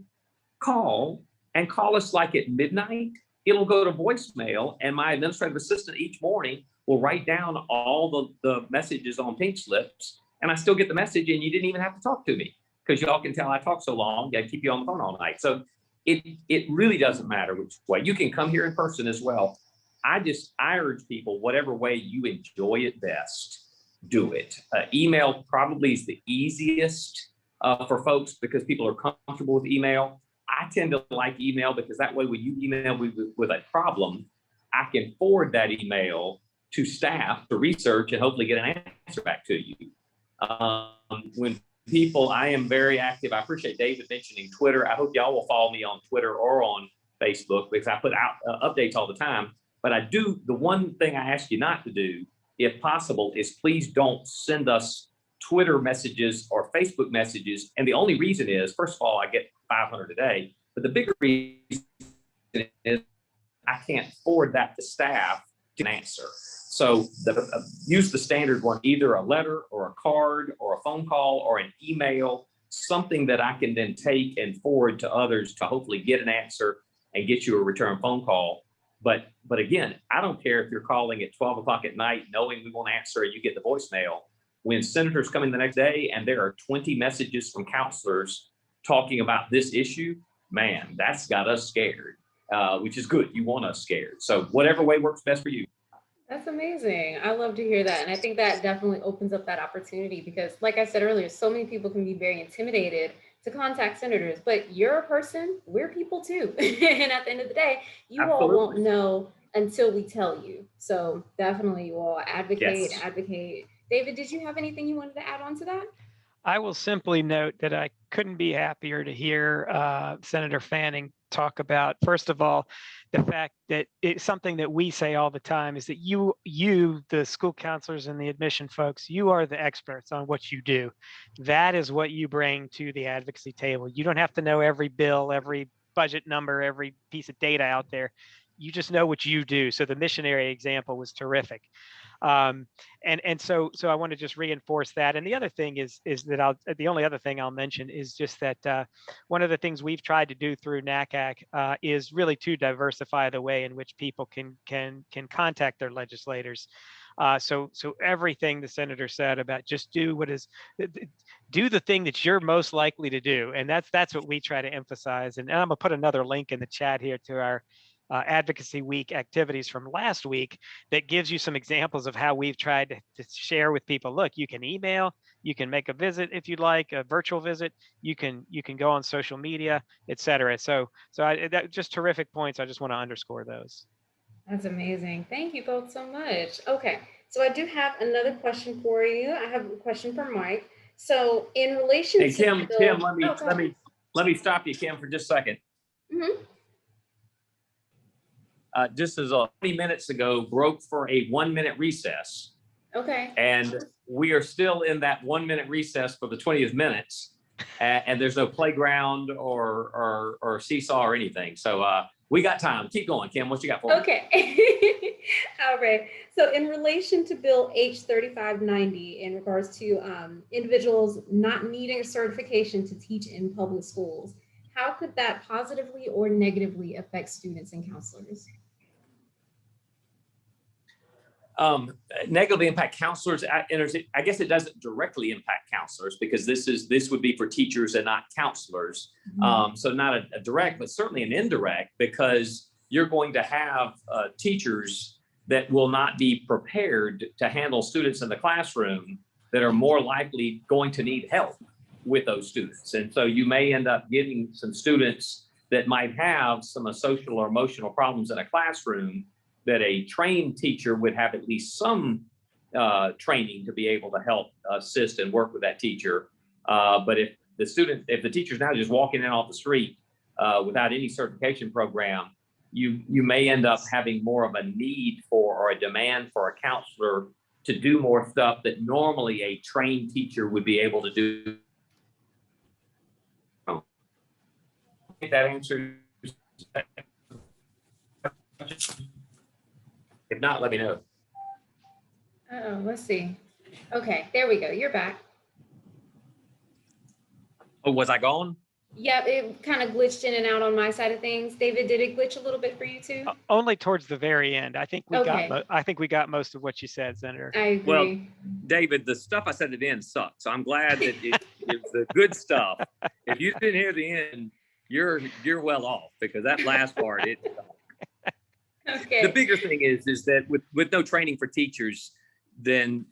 call us like at midnight. It'll go to voicemail, and my administrative assistant each morning will write down all the messages on pink slips, and I still get the message, and you didn't even have to talk to me, because y'all can tell I talk so long, I keep you on the phone all night. So it really doesn't matter which way. You can come here in person as well. I urge people, whatever way you enjoy it best, do it. Email probably is the easiest for folks, because people are comfortable with email. I tend to like email, because that way when you email me with a problem, I can forward that email to staff to research and hopefully get an answer back to you. When people, I am very active. I appreciate David mentioning Twitter. I hope y'all will follow me on Twitter or on Facebook, because I put out updates all the time. But the one thing I ask you not to do, if possible, is please don't send us Twitter messages or Facebook messages. And the only reason is, first of all, I get 500 a day, but the bigger reason is I can't forward that to staff to answer. So use the standard one, either a letter or a card or a phone call or an email, something that I can then take and forward to others to hopefully get an answer and get you a return phone call. But again, I don't care if you're calling at 12 o'clock at night, knowing we won't answer and you get the voicemail. When senators come in the next day and there are 20 messages from counselors talking about this issue, man, that's got us scared, which is good. You want us scared. So whatever way works best for you. That's amazing. I love to hear that. And I think that definitely opens up that opportunity because, like I said earlier, so many people can be very intimidated to contact senators, but you're a person, we're people too. And at the end of the day, you all won't Absolutely. know until we tell you. So definitely you all advocate, Yes. advocate. David, did you have anything you wanted to add on to that? I will simply note that I couldn't be happier to hear Senator Fanning talk about, first of all, the fact that it's something that we say all the time is that you, the school counselors and the admission folks, you are the experts on what you do. That is what you bring to the advocacy table. You don't have to know every bill, every budget number, every piece of data out there. You just know what you do. So the missionary example was terrific. So I want to just reinforce that. And the other thing is that the only other thing I'll mention is just that one of the things we've tried to do through NACAC is really to diversify the way in which people can contact their legislators. So everything the senator said about just do the thing that you're most likely to do, and that's what we try to emphasize. And I'm gonna put another link in the chat here to our Advocacy Week activities from last week that gives you some examples of how we've tried to share with people. Look, you can email, you can make a visit if you'd like, a virtual visit. You can go on social media, etc. So that just terrific points. I just want to underscore those. That's amazing. Thank you both so much. Okay, so I do have another question for you. I have a question for Mike. So in relation Hey, to Kim, the Kim, bill, oh, go ahead. let me stop you, Kim, for just a second. Mhm. Just as 20 minutes ago, broke for a 1-minute recess. Okay. And we are still in that 1-minute recess for the 20th minutes. And there's no playground or seesaw or anything. So we got time. Keep going, Kim. What you got for me? Okay. All right. So in relation to Bill H 3590 in regards to individuals not needing a certification to teach in public schools, how could that positively or negatively affect students and counselors? Negatively impact counselors. I guess it doesn't directly impact counselors because this would be for teachers and not counselors. So not a direct, but certainly an indirect, because you're going to have teachers that will not be prepared to handle students in the classroom that are more likely going to need help with those students. And so you may end up getting some students that might have some social or emotional problems in a classroom that a trained teacher would have at least some training to be able to help assist and work with that teacher. But if the teacher's now just walking in off the street without any certification program, you may end up having more of a need for or a demand for a counselor to do more stuff that normally a trained teacher would be able to do. I think that answers. If not, let me know. Oh, let's see. Okay, there we go. You're back. Oh, was I gone? Yep, it kind of glitched in and out on my side of things. David, did it glitch a little bit for you too? Only towards the very end. I think we Okay. got most of what you said, Senator. I agree. Well, David, the stuff I said at the end sucked. So I'm glad that it's the good stuff. If you didn't hear the end, you're well off because that last part, it. Okay. The bigger thing is that with no training for teachers, then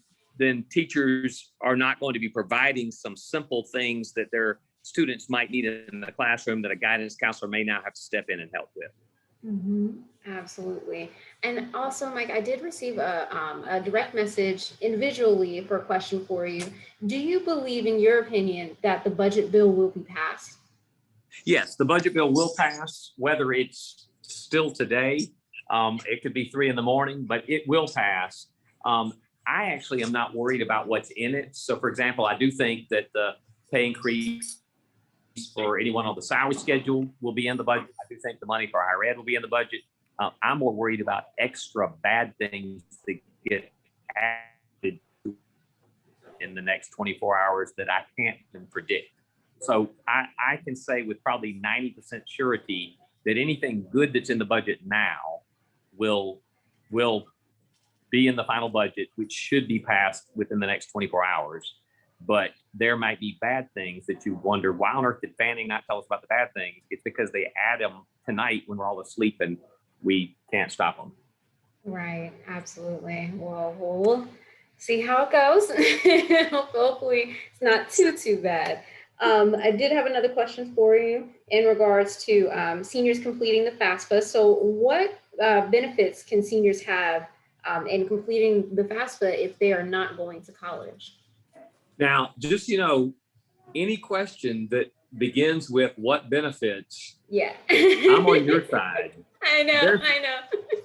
teachers are not going to be providing some simple things that their students might need in the classroom that a guidance counselor may now have to step in and help with. Absolutely. And also, Mike, I did receive a direct message individually for a question for you. Do you believe, in your opinion, that the budget bill will be passed? Yes, the budget bill will pass, whether it's still today. It could be 3 a.m, but it will pass. I actually am not worried about what's in it. So, for example, I do think that the pay increase for anyone on the salary schedule will be in the budget. I do think the money for higher ed will be in the budget. I'm more worried about extra bad things that get added in the next 24 hours that I can't even predict. So I can say with probably 90% surety that anything good that's in the budget now will be in the final budget, which should be passed within the next 24 hours. but there might be bad things that you wonder, why on earth did Fanning not tell us about the bad things? It's because they add them tonight when we're all asleep and we can't stop them. Right, absolutely. Well, we'll see how it goes. Hopefully, it's not too bad. I did have another question for you in regards to seniors completing the FAFSA. So, what benefits can seniors have in completing the FAFSA if they are not going to college? Now, just, any question that begins with what benefits, Yeah. I'm on your side. I know.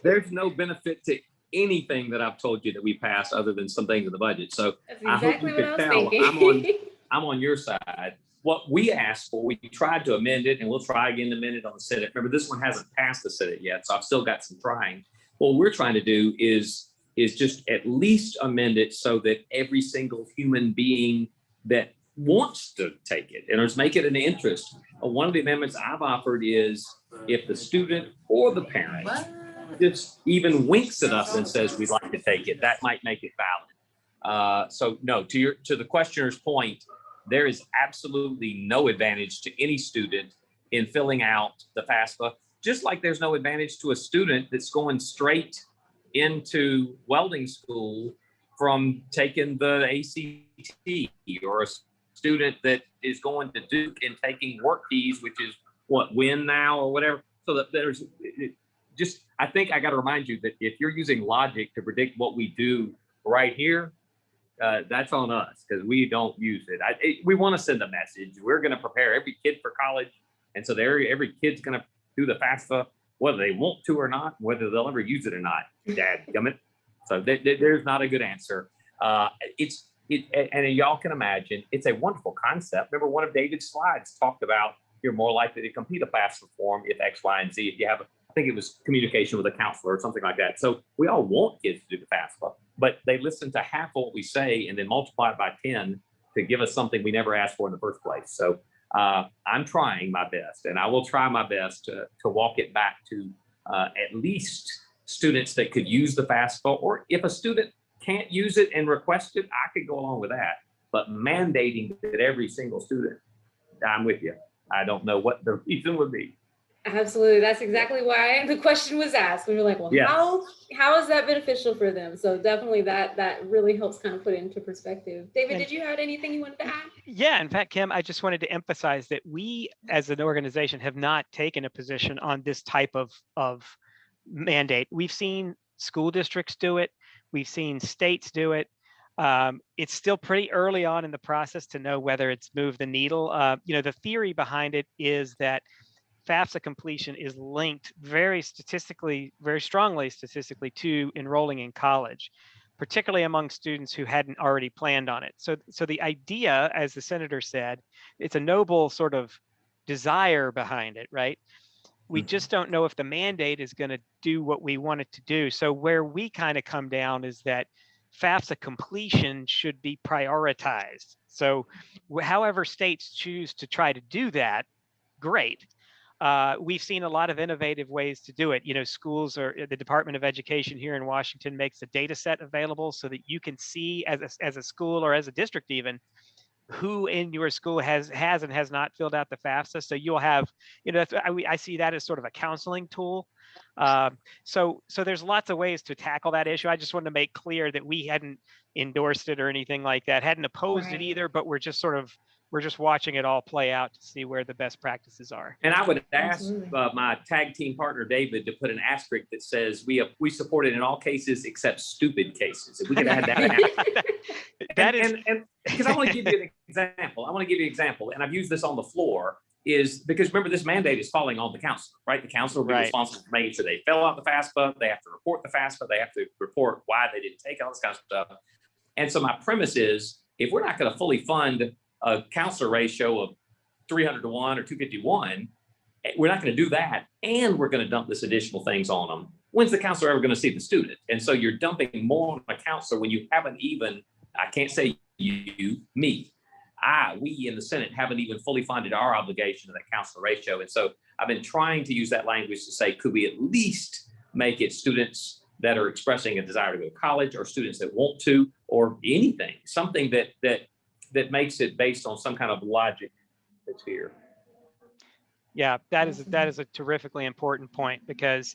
There's no benefit to anything that I've told you that we passed other than some things in the budget. So That's I hope exactly you what I could was tell thinking. I'm on your side. What we asked for, we tried to amend it, and we'll try again in a minute on the Senate. Remember, this one hasn't passed the Senate yet, so I've still got some trying. What we're trying to do is just at least amend it so that every single human being that wants to take it, and let's make it an interest. One of the amendments I've offered is if the student or the parent just even winks at us and says we'd like to take it, that might make it valid. So no, to the questioner's point, there is absolutely no advantage to any student in filling out the FAFSA, just like there's no advantage to a student that's going straight into welding school from taking the ACT, or a student that is going to Duke and taking work keys, which is what, WIN now or whatever. So that there's just, I think I got to remind you that if you're using logic to predict what we do right here, that's on us, because we don't use it. We want to send a message. We're going to prepare every kid for college. And so every kid's going to do the FAFSA, whether they want to or not, whether they'll ever use it or not. Dadgummit. So there's not a good answer. And y'all can imagine, it's a wonderful concept. Remember, one of David's slides talked about you're more likely to complete a FAFSA form if X, Y, and Z. If you have, I think it was communication with a counselor or something like that. So we all want kids to do the FAFSA, but they listen to half of what we say and then multiply it by 10 to give us something we never asked for in the first place. So I'm trying my best, and I will try my best to walk it back to at least students that could use the FAFSA, or if a student can't use it and request it, I could go along with that. But mandating that every single student, I'm with you. I don't know what the reason would be. Absolutely. That's exactly why the question was asked. We were like, well, Yes. how is that beneficial for them? So definitely that really helps kind of put it into perspective. David, did you have anything you wanted to add? Yeah, in fact, Kim, I just wanted to emphasize that we as an organization have not taken a position on this type of mandate. We've seen school districts do it. We've seen states do it. It's still pretty early on in the process to know whether it's moved the needle. The theory behind it is that FAFSA completion is linked very strongly statistically to enrolling in college, particularly among students who hadn't already planned on it. So the idea, as the senator said, it's a noble sort of desire behind it, right? We just don't know if the mandate is going to do what we want it to do. So where we kind of come down is that FAFSA completion should be prioritized. So however states choose to try to do that, great. We've seen a lot of innovative ways to do it. Schools, or the Department of Education here in Washington makes a data set available so that you can see as a school or as a district even who in your school has and has not filled out the FAFSA. So you'll have, I see that as sort of a counseling tool. So there's lots of ways to tackle that issue. I just wanted to make clear that we hadn't endorsed it or anything like that, hadn't opposed it either, but we're just watching it all play out to see where the best practices are. And I would ask my tag team partner, David, to put an asterisk that says we support it in all cases except stupid cases. If we could add that. And because I want to give you an example. And I've used this on the floor, is because remember, this mandate is falling on the counselor, right? The counselor will be responsible for making sure they fill out the FAFSA. They have to report the FAFSA. They have to report why they didn't take all this kind of stuff. And so my premise is, if we're not going to fully fund a counselor ratio of 300 to 1 or 251, we're not going to do that. And we're going to dump this additional things on them. When's the counselor ever going to see the student? And so you're dumping more on a counselor when you haven't even, I can't say you, me, we in the Senate haven't even fully funded our obligation to that counselor ratio. And so I've been trying to use that language to say, could we at least make it students that are expressing a desire to go to college, or students that want to, or anything, something that that makes it based on some kind of logic that's here. Yeah, that is a terrifically important point, because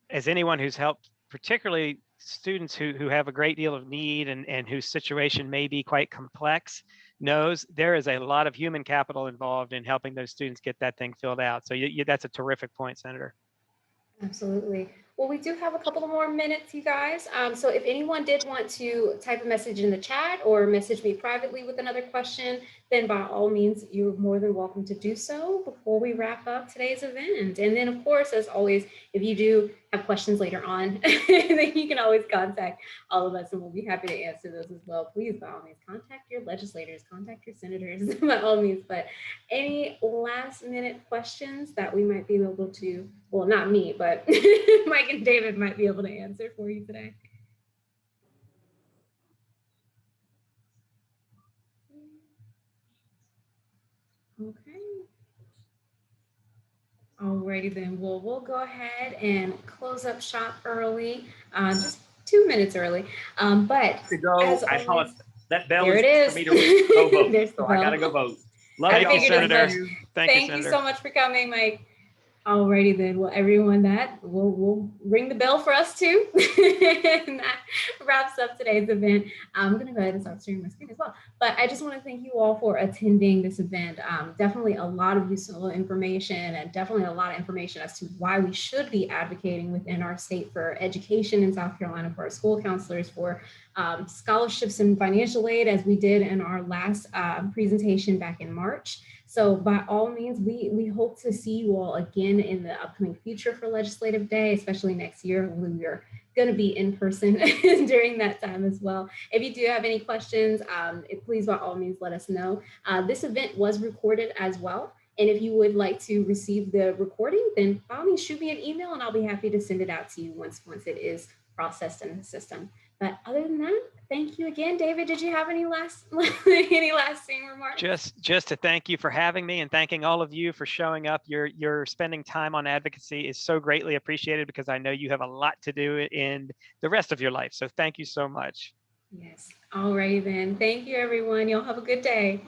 as anyone who's helped, particularly students who have a great deal of need and whose situation may be quite complex, knows there is a lot of human capital involved in helping those students get that thing filled out. So that's a terrific point, Senator. Absolutely. Well, we do have a couple of more minutes, you guys. So if anyone did want to type a message in the chat or message me privately with another question, then by all means, you're more than welcome to do so before we wrap up today's event. And then, of course, as always, if you do have questions later on, then you can always contact all of us and we'll be happy to answer those as well. Please, by all means, contact your legislators, contact your senators, by all means. But any last minute questions that we might be able to, well, not me, but Mike and David might be able to answer for you today. Okay. Alrighty then. Well, we'll go ahead and close up shop early, just 2 minutes early. But To go, as I always, that bell there is it is. for me to go vote. There's the So I bell. gotta go vote. Love Thank y'all. you, figured as Senator. much. Thank you, Thank you Senator. so much for coming, Mike. Alrighty then. Well, everyone, that we'll ring the bell for us too. And that wraps up today's event. I'm gonna go ahead and start sharing my screen as well. But I just want to thank you all for attending this event. Definitely a lot of useful information and definitely a lot of information as to why we should be advocating within our state for education in South Carolina, for our school counselors, for scholarships and financial aid, as we did in our last presentation back in March. So by all means, we hope to see you all again in the upcoming future for Legislative Day, especially next year when we're going to be in person during that time as well. If you do have any questions, please by all means let us know. This event was recorded as well. And if you would like to receive the recording, then by all means shoot me an email and I'll be happy to send it out to you once it is processed in the system. But other than that, thank you again. David, did you have any lasting remarks? Just to thank you for having me and thanking all of you for showing up. Your spending time on advocacy is so greatly appreciated, because I know you have a lot to do in the rest of your life. So thank you so much. Yes. All righty then. Thank you, everyone. Y'all have a good day.